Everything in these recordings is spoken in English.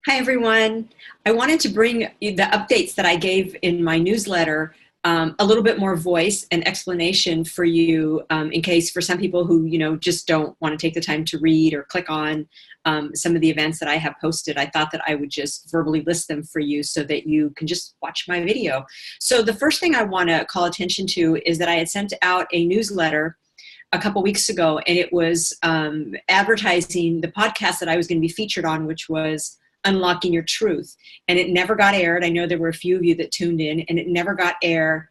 Hi, everyone. I wanted to bring you the updates that I gave in my newsletter, a little bit more voice and explanation for you, in case for some people who, just don't want to take the time to read or click on some of the events that I have posted. I thought that I would just verbally list them for you so that you can just watch my video. So the first thing I want to call attention to is that I had sent out a newsletter a couple weeks ago, and it was advertising the podcast that I was going to be featured on, which was Unlocking Your Truth. And it never got aired. I know there were a few of you that tuned in, and it never got aired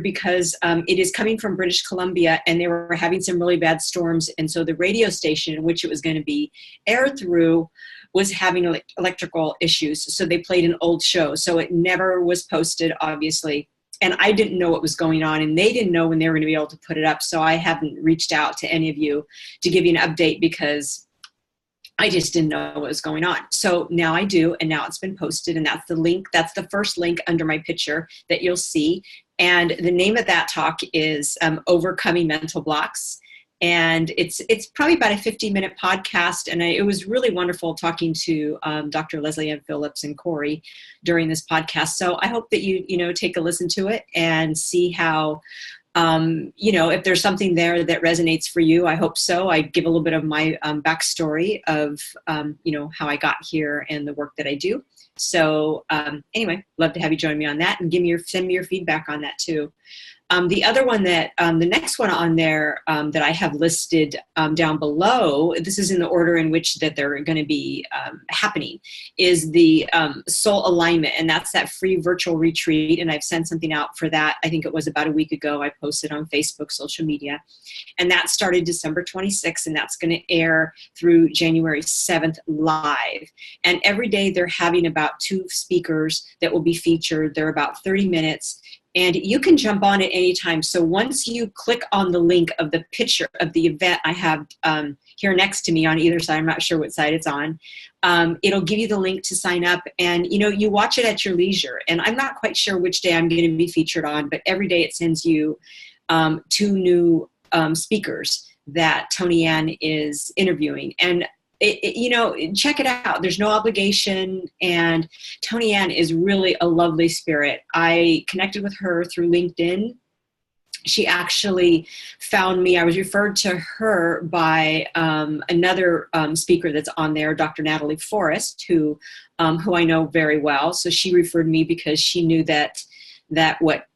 because it is coming from British Columbia, and they were having some really bad storms. And so the radio station in which it was going to be aired through was having electrical issues. So they played an old show. So it never was posted, obviously. And I didn't know what was going on, and they didn't know when they were going to be able to put it up. So I haven't reached out to any of you to give you an update because I just didn't know what was going on. So now I do, and now it's been posted, and that's the link. That's the first link under my picture that you'll see. And the name of that talk is Overcoming Mental Blocks. And it's probably about a 15-minute podcast, and it was really wonderful talking to Dr. Leslie Ann Phillips and Corey during this podcast. So I hope that you take a listen to it and see how if there's something there that resonates for you. I hope so. I give a little bit of my backstory of how I got here and the work that I do. So anyway, love to have you join me on that, and send me your feedback on that too. The other one the next one on there that I have listed down below, this is in the order in which that they're going to be happening, is the Soul Alignment. And that's that free virtual retreat. And I've sent something out for that. I think it was about a week ago. I posted on Facebook, social media. And that started December 26th, and that's going to air through January 7th live. And every day they're having about 2 speakers that will be featured. They're about 30 minutes. And you can jump on at any time. So once you click on the link of the picture of the event I have here next to me on either side, I'm not sure what side it's on, it'll give you the link to sign up. And, you watch it at your leisure. And I'm not quite sure which day I'm going to be featured on, but every day it sends you 2 new speakers that Tony Ann is interviewing. And check it out. There's no obligation. And Tony Ann is really a lovely spirit. I connected with her through LinkedIn. She actually found me. I was referred to her by another speaker that's on there, Dr. Natalie Forrest, who I know very well. So she referred me because she knew that what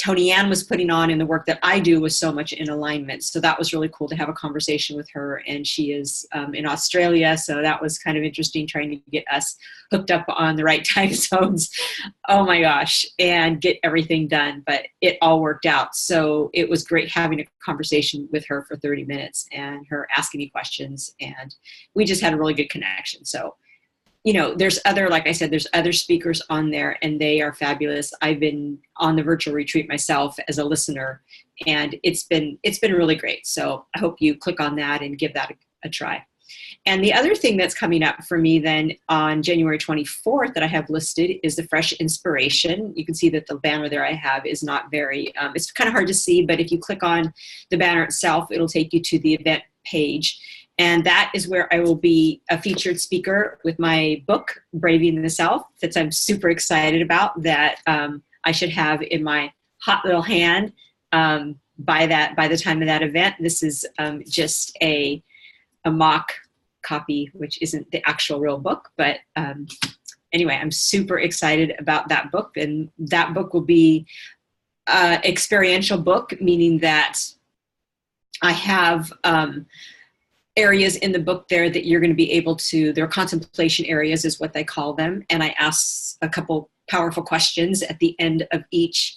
Tony Ann was putting on in the work that I do was so much in alignment. So that was really cool to have a conversation with her. And she is in Australia. So that was kind of interesting, trying to get us hooked up on the right time zones. Oh my gosh, and get everything done. But it all worked out. So it was great having a conversation with her for 30 minutes and her asking me questions. And we just had a really good connection. So there's other speakers on there, and they are fabulous. I've been on the virtual retreat myself as a listener, and it's been really great. So I hope you click on that and give that a try. And the other thing that's coming up for me then on January 24th that I have listed is the Fresh Inspiration. You can see that the banner there I have is not very, it's kind of hard to see, but if you click on the banner itself, it'll take you to the event page. And that is where I will be a featured speaker with my book, Braving the Self, that I'm super excited about, that I should have in my hot little hand by the time of that event. This is just a mock copy, which isn't the actual real book. But anyway, I'm super excited about that book. And that book will be an experiential book, meaning that I have areas in the book there that you're going to be able to, their contemplation areas is what they call them. And I ask a couple powerful questions at the end of each,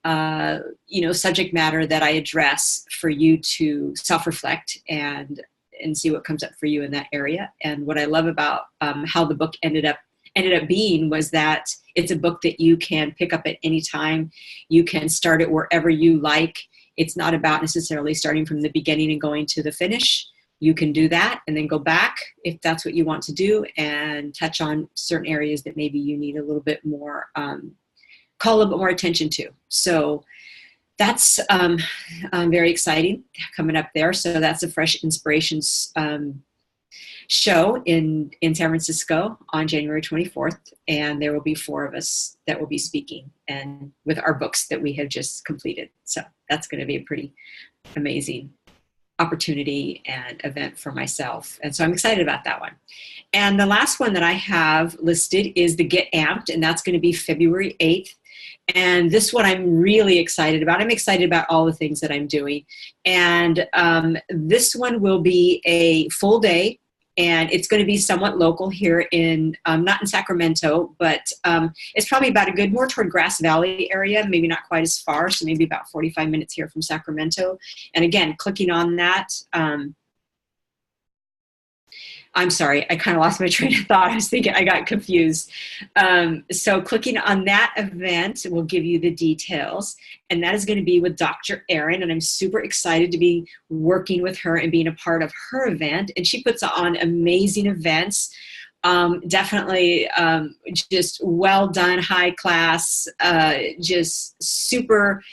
subject matter that I address for you to self-reflect and see what comes up for you in that area. And what I love about how the book ended up being was that it's a book that you can pick up at any time. You can start it wherever you like. It's not about necessarily starting from the beginning and going to the finish. You can do that and then go back if that's what you want to do, and touch on certain areas that maybe you need a little bit more, call a little bit more attention to. So that's very exciting coming up there. So that's a Fresh Inspirations show in San Francisco on January 24th, and there will be 4 of us that will be speaking and with our books that we have just completed. So that's going to be a pretty amazing opportunity and event for myself. And so I'm excited about that one. And the last one that I have listed is the Get Amped, and that's going to be February 8th. And this one I'm really excited about. I'm excited about all the things that I'm doing. And this one will be a full day, and it's going to be somewhat local here in, not in Sacramento, but it's probably about a good, more toward Grass Valley area, maybe not quite as far, so maybe about 45 minutes here from Sacramento. And again, clicking on that, I'm sorry, I kind of lost my train of thought. I was thinking, I got confused. So clicking on that event will give you the details. And that is going to be with Dr. Erin. And I'm super excited to be working with her and being a part of her event. And she puts on amazing events. Definitely just well done, high class, just a super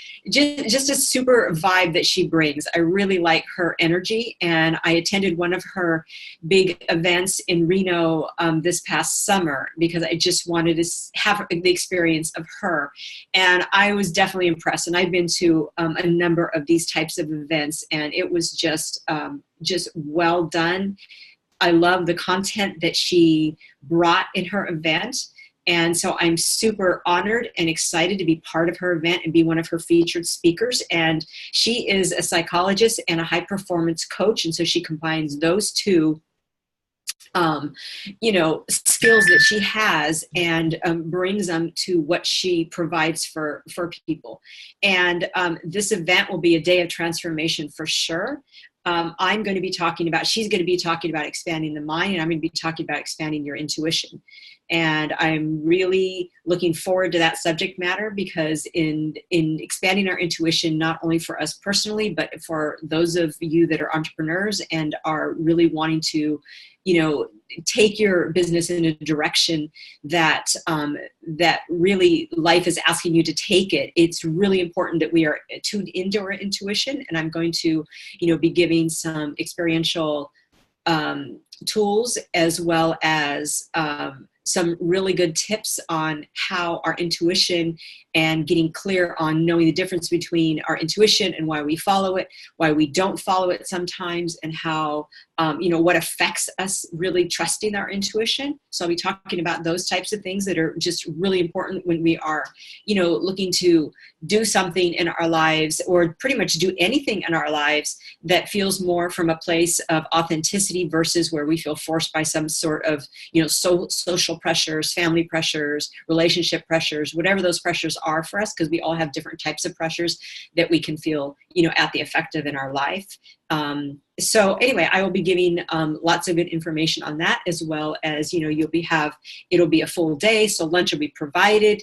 vibe that she brings. I really like her energy, and I attended one of her big events in Reno this past summer because I just wanted to have the experience of her, and I was definitely impressed. And I've been to a number of these types of events, and it was just well done. I love the content that she brought in her event. And so I'm super honored and excited to be part of her event and be one of her featured speakers. And she is a psychologist and a high performance coach. And so she combines those two skills that she has and brings them to what she provides for people. And this event will be a day of transformation for sure. I'm going to be talking about, she's going to be talking about expanding the mind, and I'm going to be talking about expanding your intuition. And I'm really looking forward to that subject matter because in expanding our intuition, not only for us personally, but for those of you that are entrepreneurs and are really wanting to, take your business in a direction that that really life is asking you to take it. It's really important that we are tuned into our intuition. And I'm going to, be giving some experiential tools as well as some really good tips on how our intuition and getting clear on knowing the difference between our intuition and why we follow it, why we don't follow it sometimes, and how, what affects us really trusting our intuition. So I'll be talking about those types of things that are just really important when we are, looking to do something in our lives or pretty much do anything in our lives that feels more from a place of authenticity versus where we feel forced by some sort of, social pressures, family pressures, relationship pressures, whatever those pressures are for us, because we all have different types of pressures that we can feel, at the effect of in our life. So anyway, I will be giving lots of good information on that, as well as, it'll be a full day. So lunch will be provided.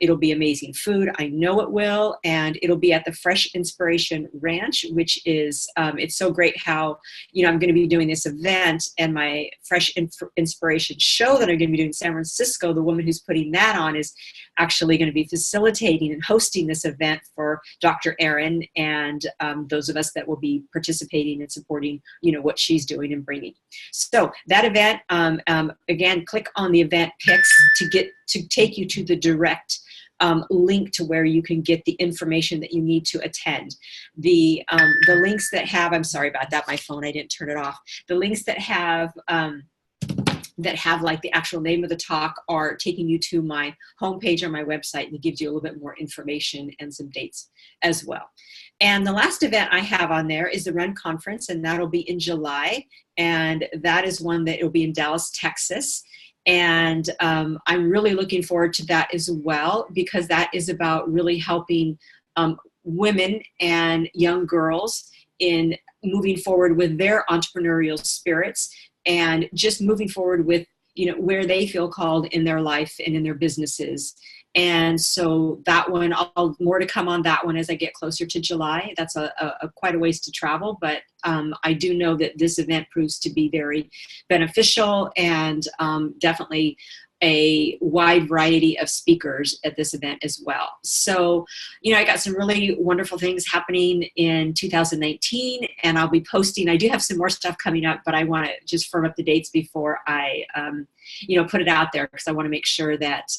It'll be amazing food. I know it will. And it'll be at the Fresh Inspiration Ranch, which is, it's so great how, I'm going to be doing this event, and my Fresh Inspiration show that I'm going to be doing in San Francisco, the woman who's putting that on is actually going to be facilitating and hosting this event for Dr. Erin and those of us that will be participating and supporting, what she's doing and bringing. So that event, again, click on the event pics to take you to the direct link to where you can get the information that you need to attend. The links that have, I'm sorry about that, my phone, I didn't turn it off. The links that have like the actual name of the talk are taking you to my homepage on my website, and it gives you a little bit more information and some dates as well. And the last event I have on there is the Run Conference, and that'll be in July. And that is one that will be in Dallas, Texas. And I'm really looking forward to that as well, because that is about really helping women and young girls in moving forward with their entrepreneurial spirits and just moving forward with, where they feel called in their life and in their businesses. And so that one, more to come on that one as I get closer to July. That's a quite a ways to travel, but I do know that this event proves to be very beneficial and definitely a wide variety of speakers at this event as well. So, I got some really wonderful things happening in 2019, and I'll be posting. I do have some more stuff coming up, but I want to just firm up the dates before I, put it out there, because I want to make sure that,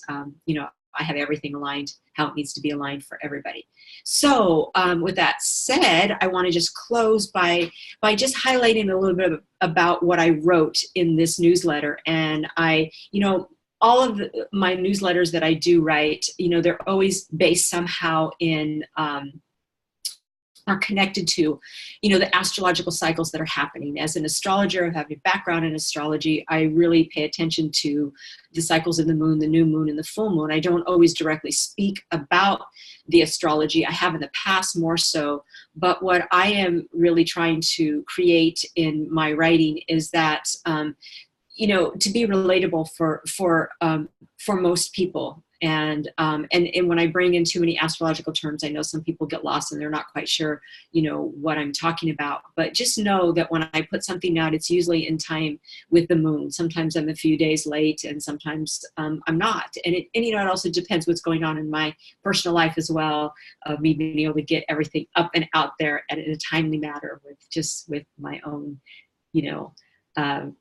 I have everything aligned how it needs to be aligned for everybody. So with that said, I want to just close by just highlighting a little bit about what I wrote in this newsletter. And all of my newsletters that I do write, they're always based somehow in, are connected to, the astrological cycles that are happening. As an astrologer, I have a background in astrology. I really pay attention to the cycles of the moon, the new moon, and the full moon. I don't always directly speak about the astrology. I have in the past more so, but what I am really trying to create in my writing is that, to be relatable for most people. And when I bring in too many astrological terms, I know some people get lost and they're not quite sure, what I'm talking about. But just know that when I put something out, it's usually in time with the moon. Sometimes I'm a few days late, and sometimes I'm not. And it also depends what's going on in my personal life as well, of me being able to get everything up and out there and in a timely manner with my own,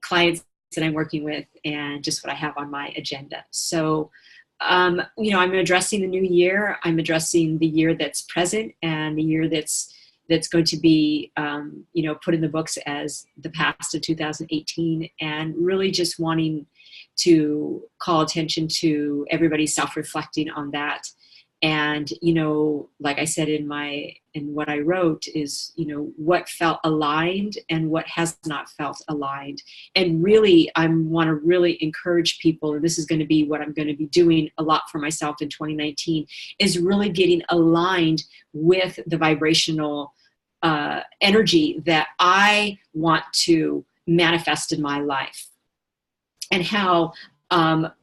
clients that I'm working with, and just what I have on my agenda. So, I'm addressing the new year. I'm addressing the year that's present and the year that's going to be, put in the books as the past of 2018, and really just wanting to call attention to everybody self-reflecting on that. And, like I said in what I wrote is, what felt aligned and what has not felt aligned. And really, I want to really encourage people, and this is going to be what I'm going to be doing a lot for myself in 2019, is really getting aligned with the vibrational energy that I want to manifest in my life, and how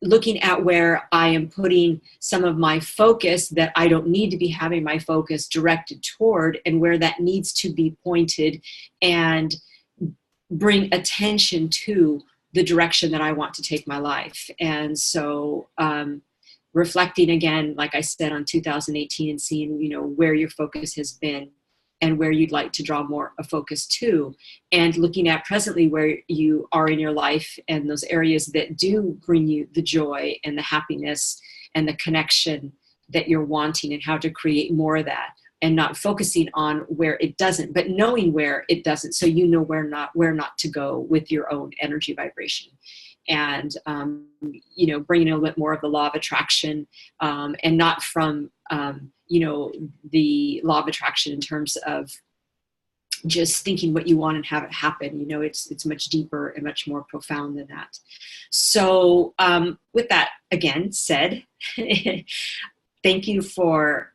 looking at where I am putting some of my focus that I don't need to be having my focus directed toward, and where that needs to be pointed, and bring attention to the direction that I want to take my life. And so reflecting again, like I said, on 2018, and seeing, where your focus has been and where you'd like to draw more a focus to, and looking at presently where you are in your life and those areas that do bring you the joy and the happiness and the connection that you're wanting, and how to create more of that, and not focusing on where it doesn't, but knowing where it doesn't, so where not to go with your own energy vibration. And bringing a little bit more of the law of attraction, and not from the law of attraction in terms of just thinking what you want and have it happen. It's much deeper and much more profound than that. So with that again said, thank you for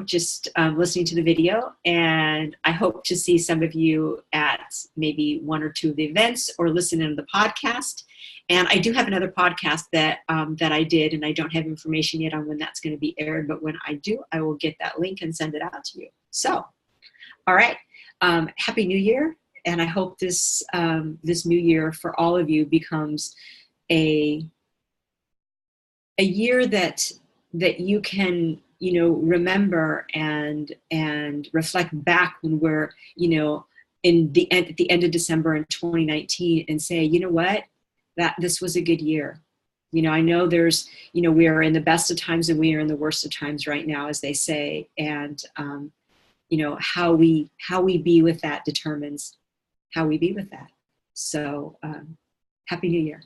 just listening to the video, and I hope to see some of you at maybe one or two of the events, or listening to the podcast. And I do have another podcast that I did, and I don't have information yet on when that's going to be aired, but when I do, I will get that link and send it out to you. So, all right, Happy New Year, and I hope this new year for all of you becomes a year that you can remember and reflect back when we're at the end of December in 2019, and say, what, that this was a good year. I know there's, we are in the best of times and we are in the worst of times right now, as they say. And, how we be with that determines how we be with that. So, Happy New Year.